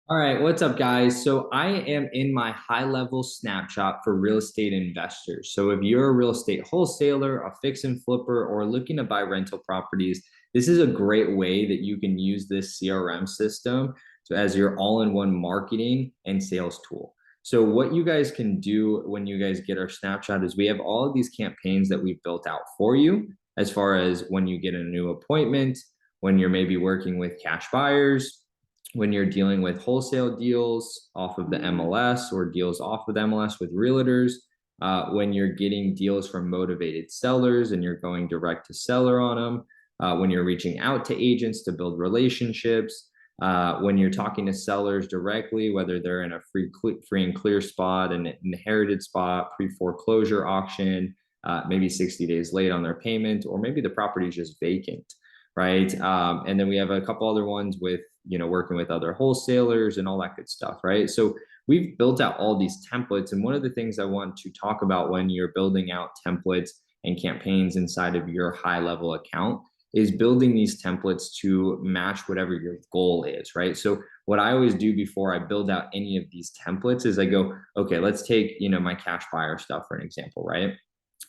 All right, what's up, guys? So I am in my high-level snapshot for real estate investors. So if you're a real estate wholesaler, a fix and flipper, or looking to buy rental properties, this is a great way that you can use this CRM system as your all-in-one marketing and sales tool. So what you guys can do when you guys get our snapshot is we have all of these campaigns that we've built out for you as far as when you get a new appointment, when you're maybe working with cash buyers, when you're dealing with wholesale deals off of the MLS or deals off of the MLS with realtors, when you're getting deals from motivated sellers and you're going direct to seller on them, when you're reaching out to agents to build relationships, when you're talking to sellers directly, whether they're in a free and clear spot, an inherited spot, pre-foreclosure auction, maybe 60 days late on their payment, or maybe the property is just vacant, right? And then we have a couple other ones with, working with other wholesalers and all that good stuff, right? So we've built out all these templates. And one of the things I want to talk about when you're building out templates and campaigns inside of your high level account is building these templates to match whatever your goal is, right? So what I always do before I build out any of these templates is I go, okay, let's take, my cash buyer stuff for an example, right?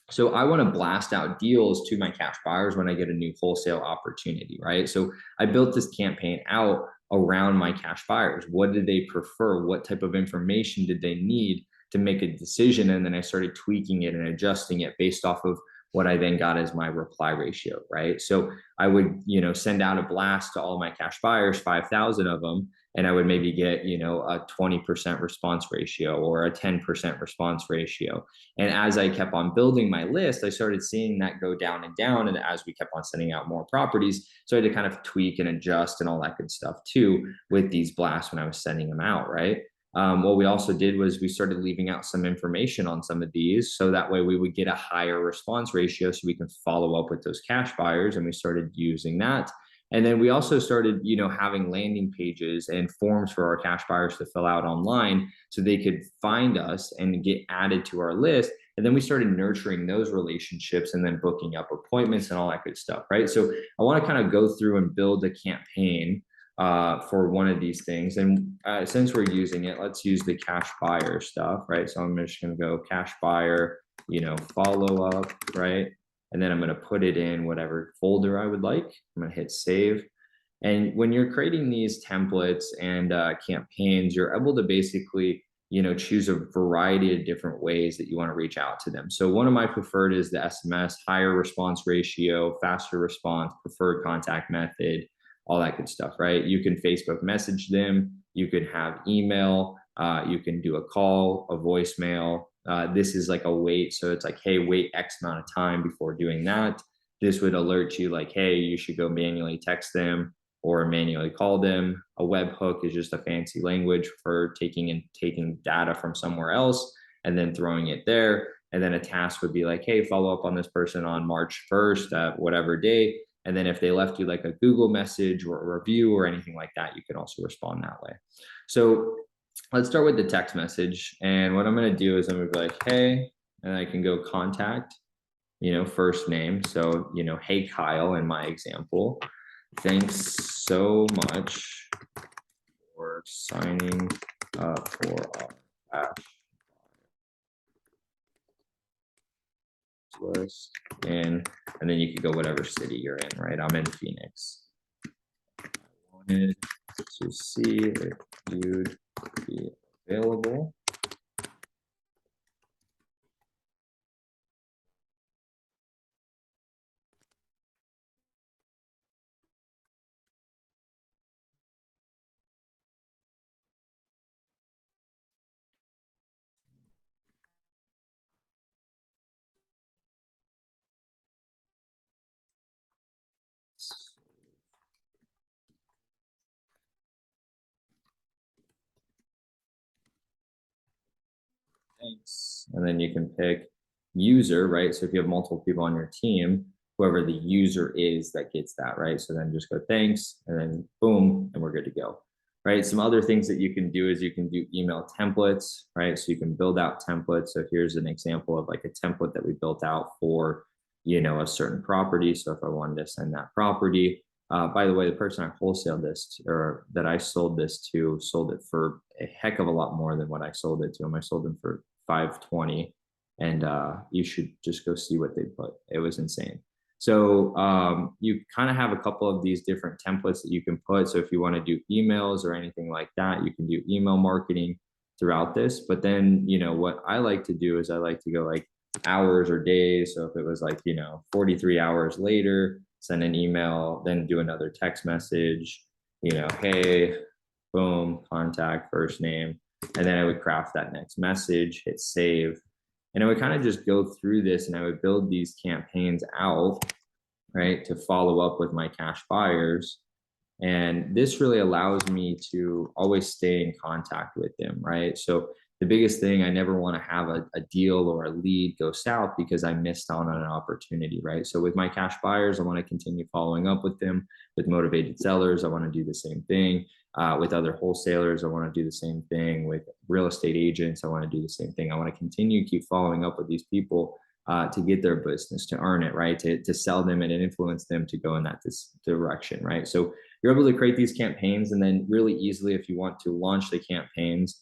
So I want to blast out deals to my cash buyers when I get a new wholesale opportunity, right? So I built this campaign out around my cash buyers. What did they prefer? What type of information did they need to make a decision? And then I started tweaking it and adjusting it based off of what I then got as my reply ratio, right? So I would, send out a blast to all my cash buyers, 5,000 of them, and I would maybe get, a 20% response ratio or a 10% response ratio. And as I kept on building my list, I started seeing that go down and down. And as we kept on sending out more properties, so I had to kind of tweak and adjust and all that good stuff too with these blasts when I was sending them out, right? What we also did was we started leaving out some information on some of these. So that way we would get a higher response ratio so we can follow up with those cash buyers. And we started using that. And then we also started, having landing pages and forms for our cash buyers to fill out online so they could find us and get added to our list. And then we started nurturing those relationships and then booking up appointments and all that good stuff, right? So I want to kind of go through and build a campaign for one of these things. And since we're using it, let's use the cash buyer stuff, right? So I'm just going to go cash buyer, follow up, right? And then I'm going to put it in whatever folder I would like. I'm going to hit save. And when you're creating these templates and campaigns, you're able to basically, choose a variety of different ways that you want to reach out to them. So one of my preferred is the SMS, higher response ratio, faster response, preferred contact method, all that good stuff, right? You can Facebook message them, you can have email, you can do a call, a voicemail. This is like a wait. So it's like, hey, wait X amount of time before doing that. This would alert you like, hey, you should go manually text them or manually call them. A webhook is just a fancy language for taking data from somewhere else and then throwing it there. And then a task would be like, hey, follow up on this person on March 1st at whatever day. And then if they left you like a Google message or a review or anything like that, you can also respond that way. So let's start with the text message. And what I'm going to do is I'm going to be like, hey, and I can go contact, first name. So, hey, Kyle, in my example, thanks so much for signing up for our list. And then you could go whatever city you're in, right? I'm in Phoenix. I wanted to see if you'd be available. Thanks. And then you can pick user, right? So if you have multiple people on your team, whoever the user is that gets that, right? So then just go thanks, and then boom, and we're good to go, right? Some other things that you can do is you can do email templates, right? So you can build out templates. So here's an example of like a template that we built out for, a certain property. So if I wanted to send that property, By the way, the person I wholesaled this to, or that I sold this to, sold it for a heck of a lot more than what I sold it to him. I sold them for 520, and you should just go see what they put. It was insane. So you kind of have a couple of these different templates that you can put. So if you want to do emails or anything like that, you can do email marketing throughout this. But then, what I like to do is I like to go like hours or days. So if it was like, 43 hours later, send an email, then do another text message, hey, boom, contact, first name. And then I would craft that next message, hit save. And I would kind of just go through this and I would build these campaigns out, right, to follow up with my cash buyers. And this really allows me to always stay in contact with them, right? So the biggest thing, I never want to have a deal or a lead go south because I missed out on an opportunity, right? So with my cash buyers, I want to continue following up with them. With motivated sellers, I want to do the same thing. With other wholesalers, I want to do the same thing. With real estate agents, I want to do the same thing. I want to continue keep following up with these people to get their business, to earn it, right? To sell them and influence them to go in that direction, right? So you're able to create these campaigns, and then really easily, if you want to launch the campaigns,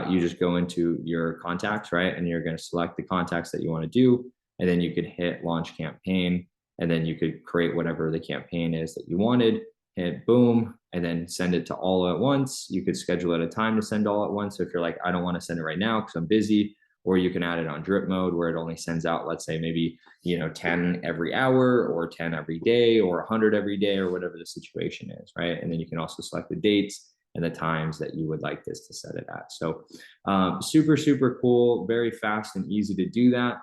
you just go into your contacts, right? And you're going to select the contacts that you want to do, and then you could hit launch campaign, and then you could create whatever the campaign is that you wanted, hit boom, and then send it to all at once. You could schedule at a time to send all at once. So if you're like, I don't want to send it right now because I'm busy, or you can add it on drip mode where it only sends out, let's say maybe, 10 every hour or 10 every day or 100 every day or whatever the situation is, right? And then you can also select the dates and the times that you would like this to set it at. So super, super cool, very fast and easy to do that.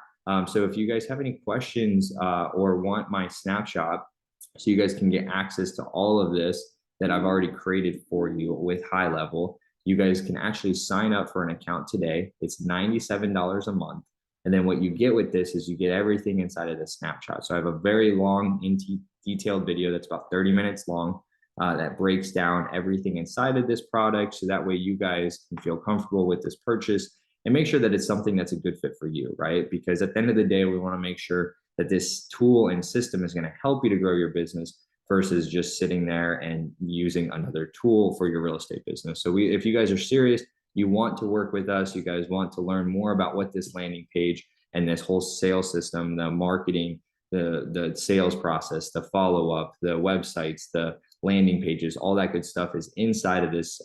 So if you guys have any questions or want my snapshot, so you guys can get access to all of this that I've already created for you with HighLevel, you guys can actually sign up for an account today. It's $97 a month. And then what you get with this is you get everything inside of the snapshot. So I have a very long, detailed video that's about 30 minutes long that breaks down everything inside of this product. So that way you guys can feel comfortable with this purchase and make sure that it's something that's a good fit for you, right? Because at the end of the day, we want to make sure that this tool and system is going to help you to grow your business versus just sitting there and using another tool for your real estate business. So if you guys are serious, you want to work with us, you guys want to learn more about what this landing page and this whole sales system, the marketing, the sales process, the follow-up, the websites, the landing pages, all that good stuff is inside of this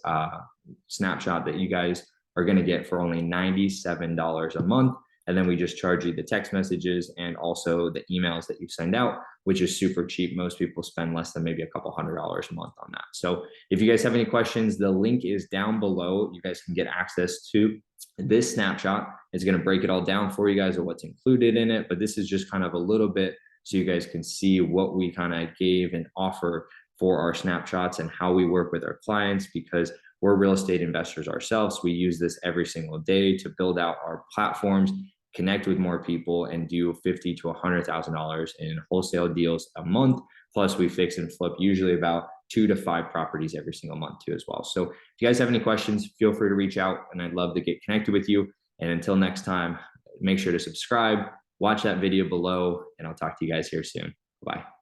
snapshot that you guys are going to get for only $97 a month. And then we just charge you the text messages and also the emails that you send out, which is super cheap. Most people spend less than maybe a couple $100 a month on that. So if you guys have any questions, the link is down below. You guys can get access to this snapshot. It's going to break it all down for you guys of what's included in it. But this is just kind of a little bit so you guys can see what we kind of gave and offer for our snapshots and how we work with our clients, because we're real estate investors ourselves. We use this every single day to build out our platforms, connect with more people, and do $50,000 to $100,000 in wholesale deals a month. Plus, we fix and flip usually about 2 to 5 properties every single month too as well. So if you guys have any questions, feel free to reach out, and I'd love to get connected with you. And until next time, make sure to subscribe, watch that video below, and I'll talk to you guys here soon. Bye.